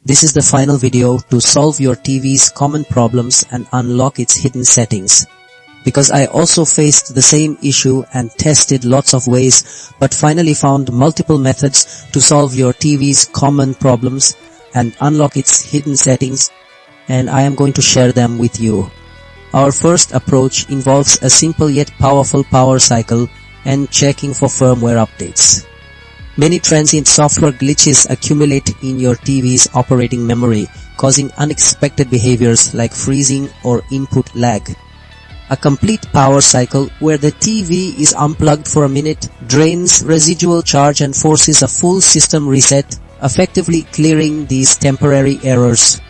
This is the final video to solve your TV's common problems and unlock its hidden settings. Because I also faced the same issue and tested lots of ways, but finally found multiple methods to solve your TV's common problems and unlock its hidden settings, and I am going to share them with you. Our first approach involves a simple yet powerful power cycle and checking for firmware updates. Many transient software glitches accumulate in your TV's operating memory, causing unexpected behaviors like freezing or input lag. A complete power cycle where the TV is unplugged for a minute drains residual charge and forces a full system reset, effectively clearing these temporary errors.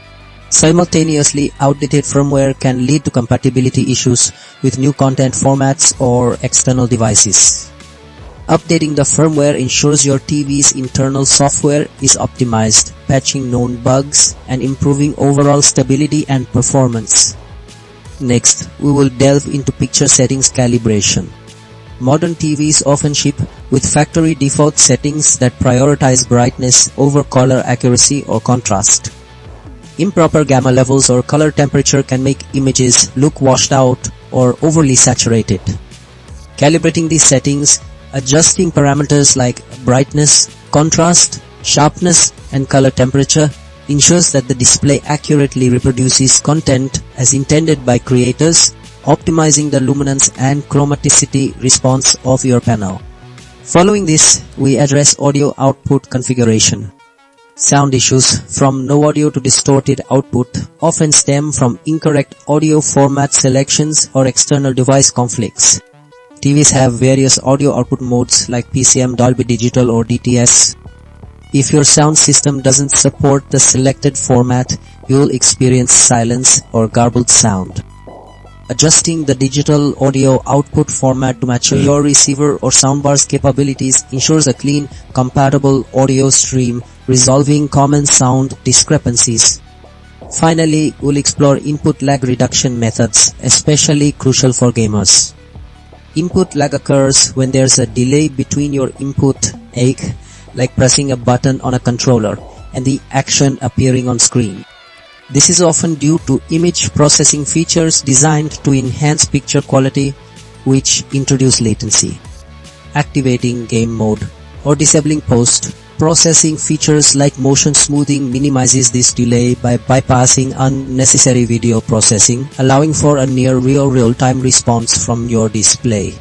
Simultaneously, outdated firmware can lead to compatibility issues with new content formats or external devices. Updating the firmware ensures your TV's internal software is optimized, patching known bugs and improving overall stability and performance. Next, we will delve into picture settings calibration. Modern TVs often ship with factory default settings that prioritize brightness over color accuracy or contrast. Improper gamma levels or color temperature can make images look washed out or overly saturated. Calibrating these settings, adjusting parameters like brightness, contrast, sharpness, and color temperature ensures that the display accurately reproduces content as intended by creators, optimizing the luminance and chromaticity response of your panel. Following this, we address audio output configuration. Sound issues, from no audio to distorted output, often stem from incorrect audio format selections or external device conflicts. TVs have various audio output modes like PCM, Dolby Digital or DTS. If your sound system doesn't support the selected format, you will experience silence or garbled sound. Adjusting the digital audio output format to match your receiver or soundbar's capabilities ensures a clean, compatible audio stream, resolving common sound discrepancies. Finally, we'll explore input lag reduction methods, especially crucial for gamers. Input lag occurs when there's a delay between your input, like pressing a button on a controller, and the action appearing on screen. This is often due to image processing features designed to enhance picture quality, which introduce latency. Activating game mode or disabling post-processing features like motion smoothing minimizes this delay by bypassing unnecessary video processing, allowing for a near real-time response from your display.